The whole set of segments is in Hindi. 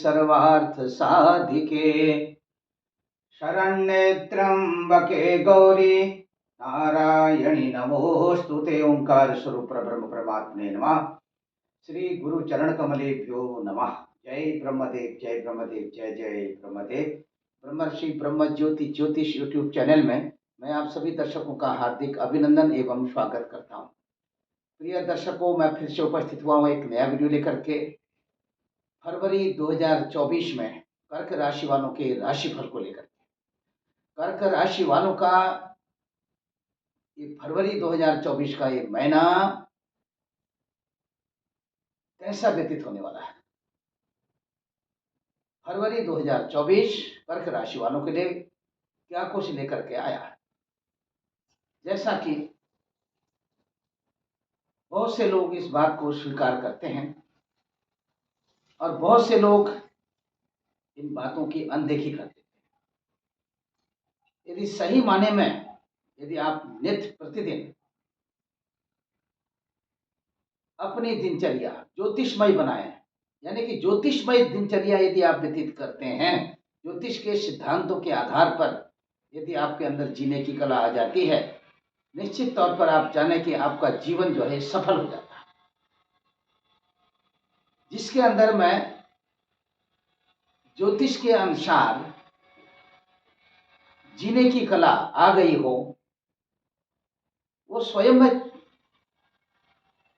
सर्वार्थ साधिके शरण्ये त्र्यंबके गौरी नारायणी नमोस्तुते। ओंकार स्वरूप ब्रह्म परमात्मे नमः। श्री गुरु चरण कमलेभ्यो नमः। जय ब्रह्मदेव, जय ब्रह्मदेव, जय जय ब्रह्मदेव। ब्रह्मर्षि ब्रह्म ज्योति ज्योतिष यूट्यूब चैनल में मैं आप सभी दर्शकों का हार्दिक अभिनंदन एवं स्वागत करता हूं। प्रिय दर्शकों, मैं फिर से उपस्थित हुआ हूं एक नया वीडियो लेकर के। फरवरी 2024 में कर्क राशि वालों के राशिफल को लेकर कर्क राशि वालों का ये फरवरी 2024 का ये महीना कैसा व्यतीत होने वाला है। फरवरी 2024 कर्क राशि वालों के लिए क्या कुछ लेकर के आया है। जैसा कि बहुत से लोग इस बात को स्वीकार करते हैं और बहुत से लोग इन बातों की अनदेखी करते हैं। यदि सही माने में यदि आप नित्य प्रतिदिन अपनी दिनचर्या ज्योतिषमय बनाए, यानी कि ज्योतिषमय दिनचर्या यदि आप व्यतीत करते हैं, ज्योतिष के सिद्धांतों के आधार पर यदि आपके अंदर जीने की कला आ जाती है, निश्चित तौर पर आप जाने कि आपका जीवन जो है सफल हो जाता है। जिसके अंदर में ज्योतिष के अनुसार जीने की कला आ गई हो, वो स्वयं में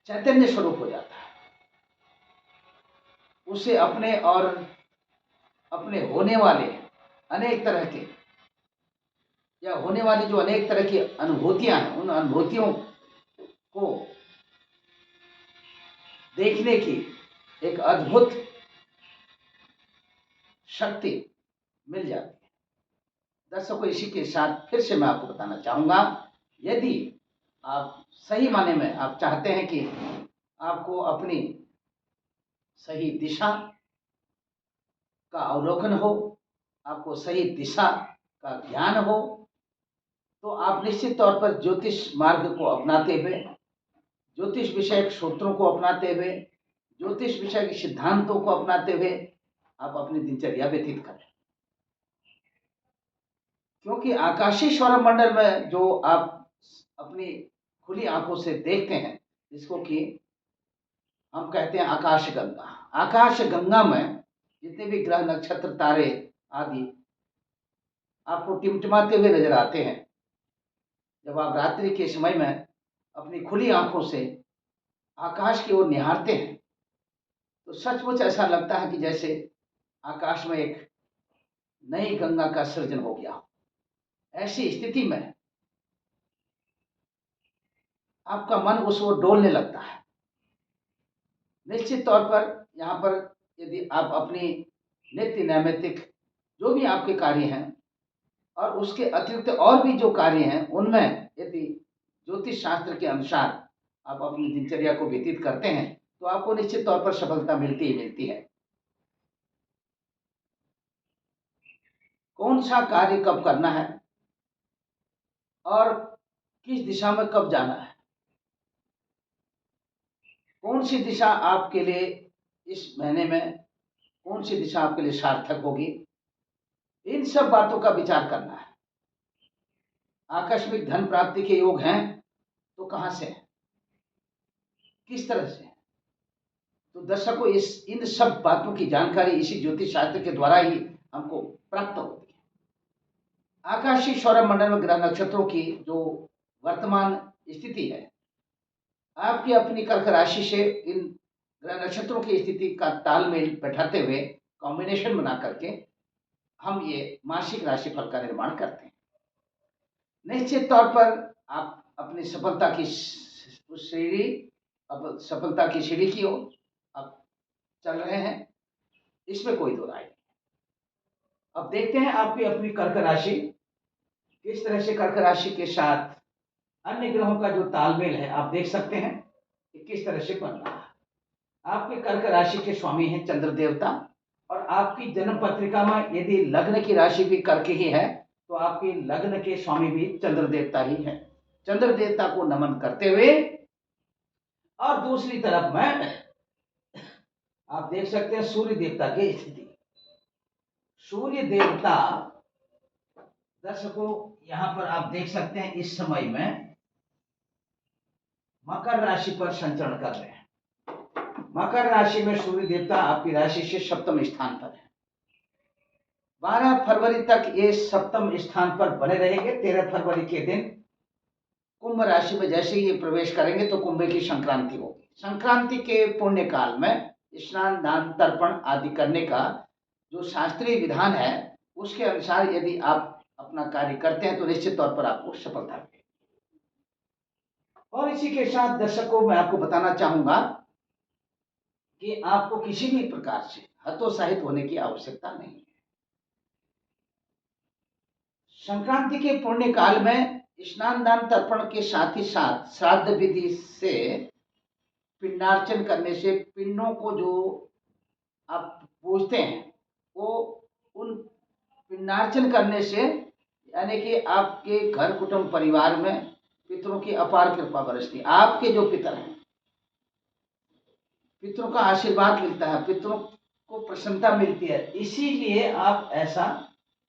चैतन्य स्वरूप हो जाता है। उसे अपने और अपने होने वाले अनेक तरह के या होने वाली जो अनेक तरह की अनुभूतियां हैं, उन अनुभूतियों को देखने की एक अद्भुत शक्ति मिल जाती है। दर्शकों, इसी के साथ फिर से मैं आपको बताना चाहूंगा, यदि आप सही माने में आप चाहते हैं कि आपको अपनी सही दिशा का अवलोकन हो, आपको सही दिशा का ज्ञान हो, तो आप निश्चित तौर पर ज्योतिष मार्ग को अपनाते हुए, ज्योतिष विषयक सूत्रों को अपनाते हुए, ज्योतिष विषय के सिद्धांतों को अपनाते हुए आप अपनी दिनचर्या व्यतीत करें। क्योंकि आकाशीय सौरमंडल में जो आप अपनी खुली आंखों से देखते हैं, जिसको कि हम कहते हैं आकाश गंगा, आकाश गंगा में जितने भी ग्रह नक्षत्र तारे आदि आपको टिमटिमाते हुए नजर आते हैं, जब आप रात्रि के समय में अपनी खुली आंखों से आकाश की ओर निहारते हैं, तो सचमुच ऐसा लगता है कि जैसे आकाश में एक नई गंगा का सृजन हो गया हो। ऐसी स्थिति में आपका मन उस ओर डोलने लगता है। निश्चित तौर पर यहाँ पर यदि आप अपनी नित्य नैमित्तिक जो भी आपके कार्य हैं और उसके अतिरिक्त और भी जो कार्य हैं, उनमें यदि ज्योतिष शास्त्र के अनुसार आप अपनी दिनचर्या को व्यतीत करते हैं, तो आपको निश्चित तौर पर सफलता मिलती ही मिलती है। कौन सा कार्य कब करना है और किस दिशा में कब जाना है, कौन सी दिशा आपके लिए इस महीने में, कौन सी दिशा आपके लिए सार्थक होगी, इन सब बातों का विचार करना है। आकस्मिक धन प्राप्ति के योग हैं तो कहां से है, किस तरह से है, तो दर्शकों इन सब बातों की जानकारी इसी ज्योतिष शास्त्र के द्वारा ही हमको प्राप्त होती है। आकाशीय सौरमंडल में ग्रह नक्षत्रों की जो वर्तमान स्थिति है, आपकी अपनी कर्क राशि से इन ग्रह नक्षत्रों की स्थिति का तालमेल बैठाते हुए कॉम्बिनेशन बना करके हम ये मासिक राशिफल का निर्माण करते हैं। निश्चित तौर पर आप अपनी सफलता की सीढ़ी, अब सफलता की सीढ़ी की ओर अब चल रहे हैं, इसमें कोई दो राय नहीं। अब देखते हैं आपकी अपनी कर्क राशि किस तरह से कर्क राशि के साथ अन्य ग्रहों का जो तालमेल है, आप देख सकते हैं कि किस तरह से बन रहा है। आपके कर्क राशि के स्वामी हैं चंद्र देवता, और आपकी जन्म पत्रिका में यदि लग्न की राशि भी कर्क ही है, तो आपकी लग्न के स्वामी भी चंद्र देवता ही है। चंद्र देवता को नमन करते हुए, और दूसरी तरफ में आप देख सकते हैं सूर्य देवता की स्थिति। सूर्य देवता दर्शकों यहां पर आप देख सकते हैं इस समय में मकर राशि पर संचरण कर रहे हैं। मकर राशि में सूर्य देवता आपकी राशि से सप्तम स्थान पर है। 12 फरवरी तक ये सप्तम स्थान पर बने रहेंगे। 13 फरवरी के दिन कुंभ राशि में जैसे ही ये प्रवेश करेंगे तो कुंभ की संक्रांति होगी। संक्रांति के पुण्य काल में स्नान दान तर्पण आदि करने का जो शास्त्रीय विधान है उसके अनुसार यदि आप अपना कार्य करते हैं तो निश्चित तौर पर आपको सफलता मिलेगी। और इसी के साथ दर्शकों मैं आपको बताना चाहूंगा कि आपको किसी भी प्रकार से हतोत्साहित होने की आवश्यकता नहीं है। संक्रांति के पुण्य काल में स्नान दान तर्पण के साथ ही साथ श्राद्ध विधि से पिंडार्चन करने से पिंडों को जो आप पूजते हैं वो उन पिंडार्चन करने से यानी कि आपके घर कुटुंब परिवार में पितरों की अपार कृपा बरसती है। आपके जो पितर हैं पितरों का आशीर्वाद मिलता है, पितरों को प्रसन्नता मिलती है। इसीलिए आप ऐसा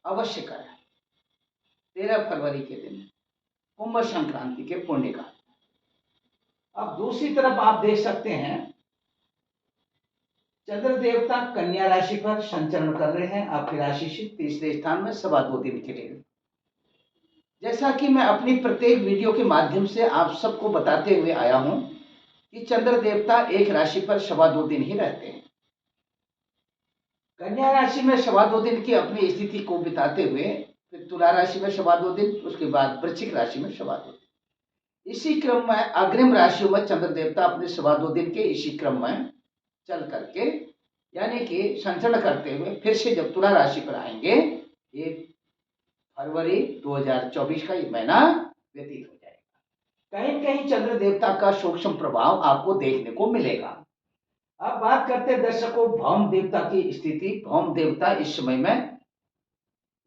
अवश्य करें। 13 फरवरी के दिन कुंभ संक्रांति के पुण्य का। अब दूसरी तरफ आप देख सकते हैं चंद्र देवता कन्या राशि पर संचरण कर रहे हैं आपकी राशि से तीसरे स्थान में 2.25 दिन के लिए। जैसा कि मैं अपनी प्रत्येक वीडियो के माध्यम से आप सबको बताते हुए आया हूं कि चंद्र देवता एक राशि पर 2.25 दिन ही रहते हैं। कन्या राशि में 2.25 दिन की अपनी स्थिति को बिताते हुए फिर तुला राशि में 2.25 दिन, उसके बाद वृश्चिक राशि में 2.25 दिन। इसी क्रम में अग्रिम राशियों में चंद्र देवता अपने 2.25 दिन के इसी क्रम में चल करके यानी कि संचरण करते हुए फिर से जब तुला राशि पर आएंगे, ये फरवरी 2024 का ये महीना व्यतीत हो जाएगा। कहीं न कहीं चंद्र देवता का सूक्ष्म प्रभाव आपको देखने को मिलेगा। अब बात करते हैं दर्शकों भौम देवता की स्थिति। भौम देवता इस समय में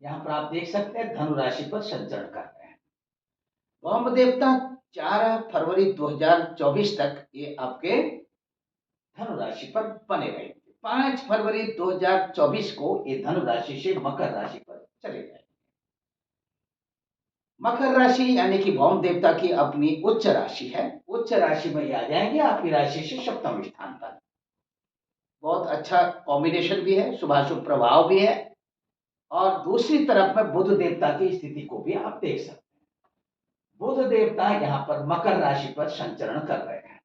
यहाँ पर आप देख सकते हैं धनु राशि पर संचरण कर रहे हैं। भौम देवता 4 फरवरी 2024 तक ये आपके धनु राशि पर बने रहेंगे। 5 फरवरी 2024 को ये धनु राशि से मकर राशि पर चले जाएंगे। मकर राशि यानी कि भौम देवता की अपनी उच्च राशि है। उच्च राशि में आ जाएंगे आपकी राशि से सप्तम स्थान पर। बहुत अच्छा कॉम्बिनेशन भी है, शुभाशुभ प्रभाव भी है। और दूसरी तरफ में बुध देवता की स्थिति को भी आप देख सकते हैं। बुध देवता यहाँ पर मकर राशि पर संचरण कर रहे हैं।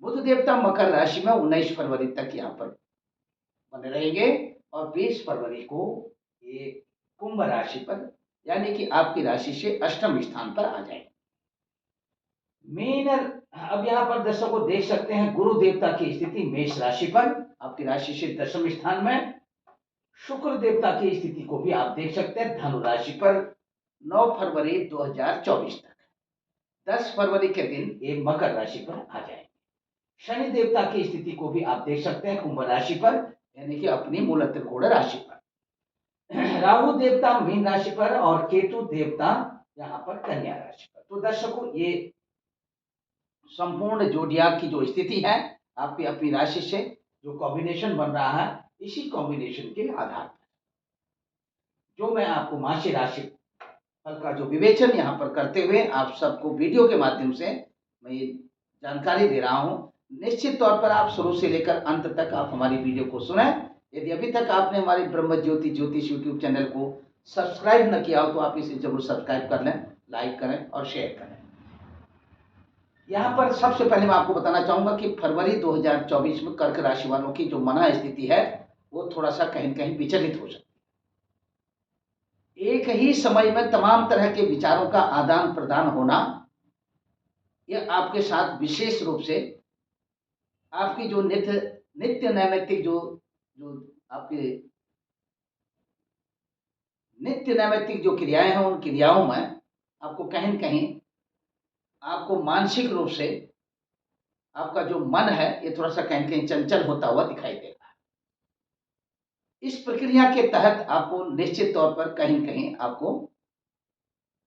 बुध देवता मकर राशि में 19 फरवरी तक यहाँ पर बने रहेंगे और 20 फरवरी को ये कुंभ राशि पर यानी कि आपकी राशि से अष्टम स्थान पर आ जाएंगे। अब यहाँ पर दर्शकों को देख सकते हैं गुरु देवता की स्थिति मेष राशि पर आपकी राशि से दशम स्थान में। शुक्र देवता की स्थिति को भी आप देख सकते हैं धनु राशि पर 9 फरवरी 2024 तक। 10 फरवरी के दिन ये मकर राशि पर आ जाएंगे। शनि देवता की स्थिति को भी आप देख सकते हैं कुंभ राशि पर यानी कि अपनी मूल त्रिकोण राशि पर। राहु देवता मीन राशि पर और केतु देवता यहाँ पर कन्या राशि पर। तो दर्शकों ये संपूर्ण जोडियाक की जो स्थिति है आपकी अपनी राशि से जो कॉम्बिनेशन बन रहा है इसी कॉम्बिनेशन के आधार पर जो मैं आपको मासिक राशि फल का जो विवेचन यहाँ पर करते हुए आप सबको वीडियो के माध्यम से मैं ये जानकारी दे रहा हूँ। निश्चित तौर पर आप शुरू से लेकर अंत तक आप हमारी वीडियो को सुने। यदि अभी तक आपने हमारे ब्रह्म ज्योति ज्योतिष यूट्यूब चैनल को सब्सक्राइब न किया हो तो आप इसे जरूर सब्सक्राइब कर लें, लाइक करें और शेयर करें। यहाँ पर सबसे पहले मैं आपको बताना चाहूंगा कि फरवरी 2024 में कर्क राशि वालों की जो मन स्थिति है वो थोड़ा सा कहीं कहीं विचलित हो सकती है। एक ही समय में तमाम तरह के विचारों का आदान प्रदान होना यह आपके साथ विशेष रूप से आपकी जो नित्य नैमित्तिक जो आपके नित्य नैमित्तिक जो क्रियाएं हैं उन क्रियाओं में आपको कहीं न कहीं आपको मानसिक रूप से आपका जो मन है ये थोड़ा सा कहीं कहीं चंचल होता हुआ दिखाई देगा। इस प्रक्रिया के तहत आपको निश्चित तौर पर कहीं न कहीं आपको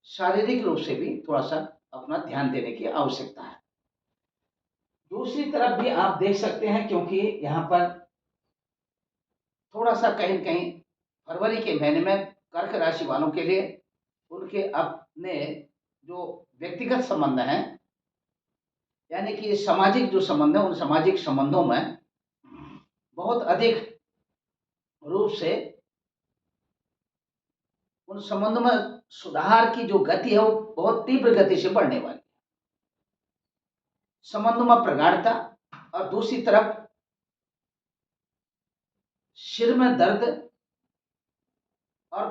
शारीरिक रूप से भी थोड़ा सा अपना ध्यान देने की आवश्यकता है। दूसरी तरफ भी आप देख सकते हैं क्योंकि यहाँ पर थोड़ा सा कहीं न कहीं फरवरी के महीने में कर्क राशि वालों के लिए उनके अपने जो व्यक्तिगत संबंध हैं, यानी कि सामाजिक जो संबंध है, उन सामाजिक संबंधों में बहुत अधिक रूप से उन संबंधों में सुधार की जो गति है वो बहुत तीव्र गति से बढ़ने वाली है। संबंधों में प्रगाढ़ता, और दूसरी तरफ सिर में दर्द और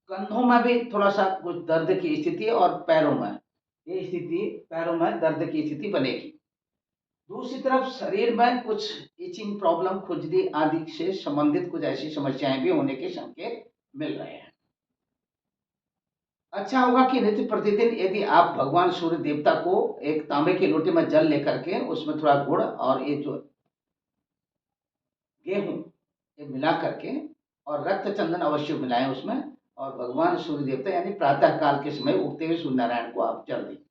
कंधों में भी थोड़ा सा कुछ दर्द की स्थिति, और पैरों में ये स्थिति, पैरों में दर्द की स्थिति बनेगी। दूसरी तरफ शरीर में कुछ इचिंग प्रॉब्लम, खुजली आदि से संबंधित कुछ ऐसी समस्याएं भी होने के संकेत मिल रहे हैं। अच्छा होगा कि नित्य प्रतिदिन यदि आप भगवान सूर्य देवता को एक तांबे की लोटे में जल लेकर के उसमें थोड़ा गुड़ और ये जो गेहूं ये मिला करके और रक्त चंदन अवश्य मिलाएं उसमें, और भगवान सूर्य देवता यानी प्रातः काल के समय उगते हुए सूर्य नारायण को आप जल दीजिए।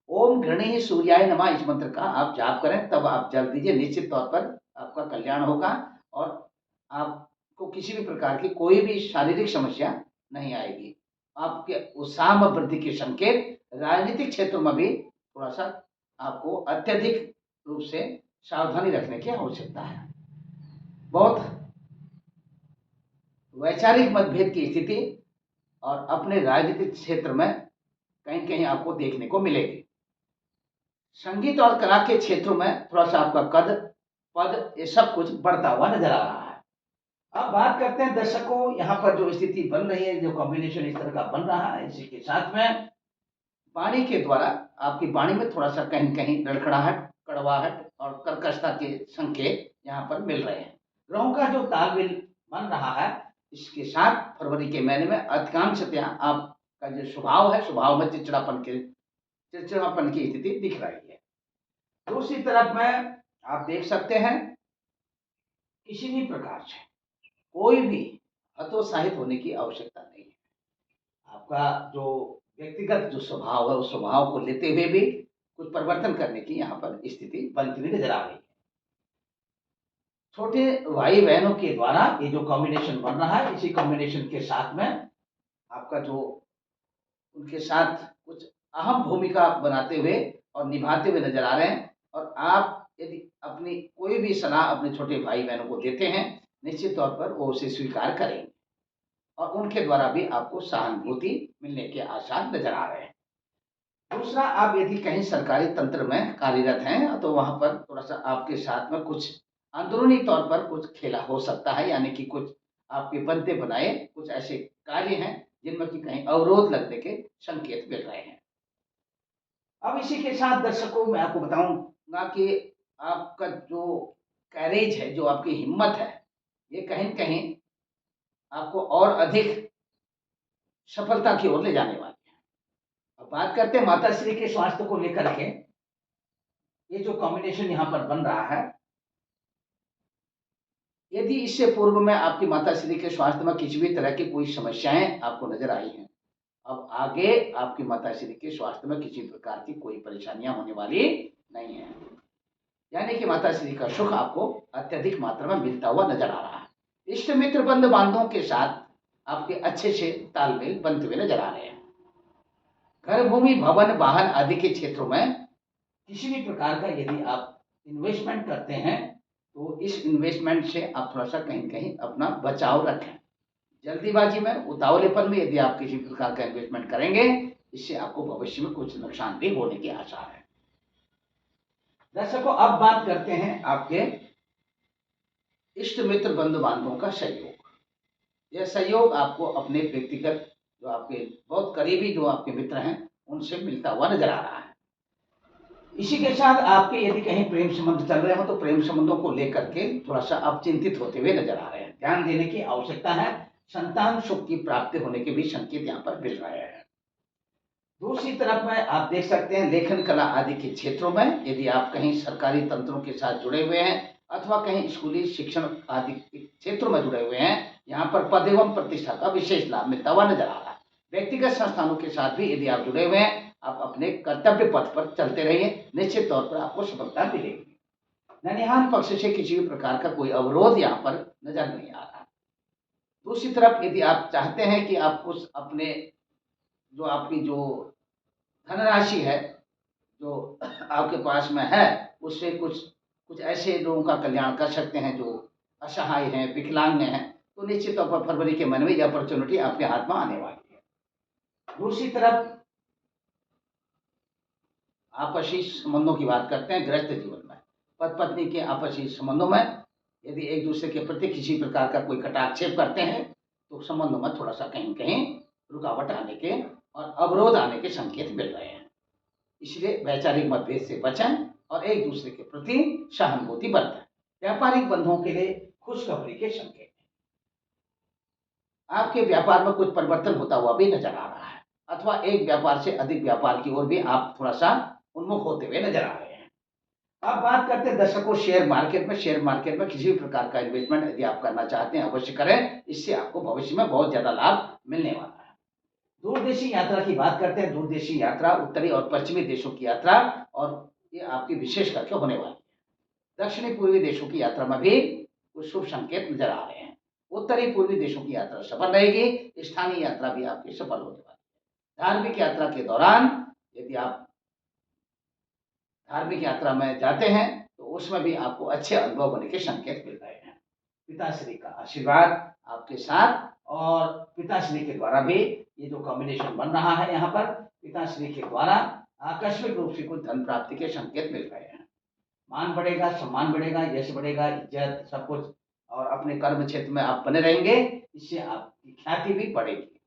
ओम गृणी सूर्याय नमः इस मंत्र का आप जाप करें, तब आप जल दीजिए, निश्चित तौर पर आपका कल्याण होगा और आपको किसी भी प्रकार की कोई भी शारीरिक समस्या नहीं आएगी। आपके उत्साह में वृद्धि के संकेत, राजनीतिक क्षेत्रों में भी थोड़ा सा आपको अत्यधिक रूप से सावधानी रखने की आवश्यकता है। बहुत वैचारिक मतभेद की स्थिति और अपने राजनीतिक क्षेत्र में कहीं कहीं आपको देखने को मिलेगी। संगीत और कला के क्षेत्रों में थोड़ा सा आपका कद पद ये सब कुछ बढ़ता हुआ नजर आ रहा है। अब बात करते हैं दर्शकों, यहाँ पर जो स्थिति बन रही है, जो कॉम्बिनेशन इस तरह का बन रहा है, इसी के साथ में वाणी के द्वारा आपकी वाणी में थोड़ा सा कहीं कहीं लड़खड़ाहट, कड़वाहट और कर्कशता के संकेत यहाँ पर मिल रहे हैं। ग्रहों का जो तालमेल बन रहा है, इसके साथ फरवरी के महीने में अधिकांशतया आपका जो स्वभाव है, स्वभाव में चिड़चिड़ापन की स्थिति दिख रही है। दूसरी तरफ में आप देख सकते हैं किसी भी प्रकार से कोई भी हतोत्साहित होने की आवश्यकता नहीं है। आपका जो व्यक्तिगत जो स्वभाव है उस स्वभाव को लेते हुए भी कुछ परिवर्तन करने की यहाँ पर स्थिति बनती हुई नजर आ रही है। छोटे भाई बहनों के द्वारा ये जो कॉम्बिनेशन बन रहा है, इसी कॉम्बिनेशन के साथ में आपका जो उनके साथ कुछ अहम भूमिका बनाते हुए और निभाते हुए नजर आ रहे हैं, और आप यदि अपनी कोई भी सलाह अपने छोटे भाई बहनों को देते हैं, निश्चित तौर पर वो उसे स्वीकार करेंगे और उनके द्वारा भी आपको सहानुभूति मिलने के आसार नजर आ रहे हैं। दूसरा, आप यदि कहीं सरकारी तंत्र में कार्यरत हैं तो वहां पर थोड़ा सा आपके साथ में कुछ अंदरूनी तौर पर कुछ खेला हो सकता है, यानी कि कुछ आपके बनते बनाए कुछ ऐसे कार्य हैं जिनमें कि कहीं अवरोध लगने के संकेत मिल रहे हैं। अब इसी के साथ दर्शकों मैं आपको बताऊंगा कि आपका जो कैरेज है, जो आपकी हिम्मत है, ये कहीं न कहीं आपको और अधिक सफलता की ओर ले जाने वाली है। अब बात करते हैं माता श्री के स्वास्थ्य को लेकर के। ये जो कॉम्बिनेशन यहाँ पर बन रहा है, यदि इससे पूर्व में आपकी माता श्री के स्वास्थ्य में किसी भी तरह की कोई समस्याएं आपको नजर आई हैं, अब आगे आपकी माता श्री के स्वास्थ्य में किसी प्रकार की कोई परेशानियां होने वाली नहीं है, यानी कि माता श्री का सुख आपको अत्यधिक मात्रा में मिलता हुआ नजर आ रहा है। इष्ट मित्र बंधु बांधवों के साथ आपके अच्छे से तालमेल बनते हुए नजर आ रहे हैं। घर, भूमि, भवन, वाहन आदि के क्षेत्रों में किसी भी प्रकार का यदि आप इन्वेस्टमेंट करते हैं तो इस इन्वेस्टमेंट से आप थोड़ा सा कहीं कहीं अपना बचाव रखें। जल्दीबाजी में, उतावलेपन में यदि आप किसी प्रकार का इन्वेस्टमेंट करेंगे, इससे आपको भविष्य में कुछ नुकसान भी होने के आसार है। दर्शकों, अब बात करते हैं आपके इष्ट मित्र बंधु बांधवों का सहयोग। यह सहयोग आपको अपने व्यक्तिगत जो आपके बहुत करीबी जो आपके मित्र हैं उनसे मिलता हुआ नजर आ रहा है। इसी के साथ आपके यदि कहीं प्रेम संबंध चल रहे हो तो प्रेम संबंधों को लेकर के थोड़ा सा आप चिंतित होते हुए नजर आ रहे हैं। ध्यान देने की आवश्यकता है। संतान सुख की प्राप्ति होने के भी संकेत यहाँ पर मिल रहे हैं। दूसरी तरफ में आप देख सकते हैं लेखन कला आदि के क्षेत्रों में यदि आप कहीं सरकारी तंत्रों के साथ जुड़े हुए हैं अथवा कहीं स्कूली शिक्षण आदि क्षेत्रों में जुड़े हुए हैं, यहाँ पर पद एवं प्रतिष्ठा का विशेष लाभ मिलता हुआ नजर आ रहा है। व्यक्तिगत संस्थानों के साथ भी यदि आप जुड़े हुए हैं, आप अपने कर्तव्य पथ पर चलते रहिए, निश्चित तौर पर आपको सफलता मिलेगी। ननिहाल पक्ष से किसी भी प्रकार का कोई अवरोध यहाँ पर नजर नहीं आ रहा। दूसरी तरफ यदि आप चाहते हैं कि आप उस अपने जो आपकी जो धनराशि है जो आपके पास में है उससे कुछ कुछ ऐसे लोगों का कल्याण कर सकते हैं जो असहाय हैं, विकलांग हैं, तो निश्चित तौर पर फरवरी के महीने में यह अपॉर्चुनिटी आपके हाथ में आने वाली है। दूसरी तरफ आपसी संबंधों की बात करते हैं। गृहस्थ जीवन में पति पत्नी के आपसी संबंधों में यदि एक दूसरे के प्रति किसी प्रकार का कोई कटाक्षेप करते हैं तो संबंधों में थोड़ा सा कहीं कहीं रुकावट आने के और अवरोध आने के संकेत मिल रहे हैं। इसलिए वैचारिक मतभेद से बचें और एक दूसरे के प्रति सहानुभूति बरतें। व्यापारिक बंधुओं के लिए खुशखबरी के संकेत। आपके व्यापार में कुछ परिवर्तन होता हुआ भी नजर आ रहा है अथवा एक व्यापार से अधिक व्यापार की ओर भी आप थोड़ा सा उन्मुख होते हुए नजर आ रहे हैं। अब बात करते हैं दर्शकों शेयर मार्केट में। शेयर मार्केट में किसी भी प्रकार का इन्वेस्टमेंट यदि आप करना चाहते हैं अवश्य करें, इससे आपको भविष्य में बहुत ज्यादा लाभ मिलने वाला है। दूरदेशी यात्रा की बात करते हैं। दूरदेशी यात्रा उत्तरी और पश्चिमी देशों की यात्रा और ये आपकी विशेष करके होने वाली है। दक्षिणी पूर्वी देशों की यात्रा में भी कुछ शुभ संकेत नजर आ रहे हैं। उत्तरी पूर्वी देशों की यात्रा सफल रहेगी। स्थानीय यात्रा भी आपकी सफल होने वाली है। धार्मिक यात्रा के दौरान यदि आप धार्मिक यात्रा में जाते हैं तो उसमें भी आपको अच्छे अनुभव होने के संकेत मिल रहे हैं। पिताश्री का आशीर्वाद आपके साथ और पिताश्री के द्वारा भी ये जो कॉम्बिनेशन बन रहा है यहाँ पर पिताश्री के द्वारा आकस्मिक रूप से कुछ धन प्राप्ति के संकेत मिल रहे हैं। मान बढ़ेगा, सम्मान बढ़ेगा, यश बढ़ेगा, इज्जत सब कुछ और अपने कर्म क्षेत्र में आप बने रहेंगे, इससे आपकी ख्याति भी बढ़ेगी।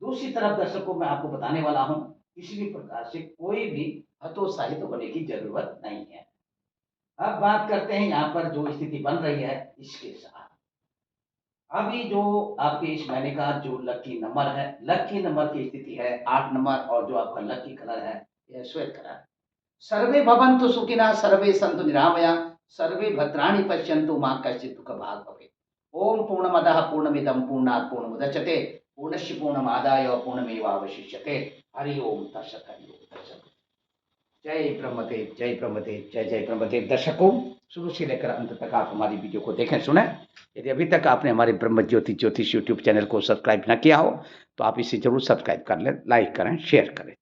दूसरी तरफ दर्शकों मैं आपको बताने वाला हूं किसी भी प्रकार से कोई भी हतोत्साहित होने की जरूरत नहीं है। अब बात करते हैं यहाँ पर जो स्थिति बन रही है इसके साथ। अभी जो आपके इस महीने का जो लकी नंबर है, लकी नंबर की स्थिति है 8 नंबर और जो आपका लकी कलर है यह श्वेत कलर। सर्वे भवन्तु सुखिनः, सर्वे सन्तु निरामया, सर्वे भद्राणि पश्यन्तु मा कश्चित् दुःखभाग् भवेत्। ओम पूर्णमदः पूर्णमिदं पूर्णात् पूर्णमुदच्यते पूर्णस्य पूर्णमादाय पूर्णमेवावशिष्यते। हरि ओम तत्सत्, हरि ओम तत्सत्। जय ब्रह्मदेव, जय ब्रह्मदेव, जय जय ब्रह्मदेव। दर्शकों शुरू से लेकर अंत तक आप हमारी वीडियो को देखें सुने। यदि अभी तक आपने हमारे ब्रह्म ज्योति ज्योतिष यूट्यूब चैनल को सब्सक्राइब न किया हो तो आप इसे जरूर सब्सक्राइब कर लें, लाइक करें, शेयर करें।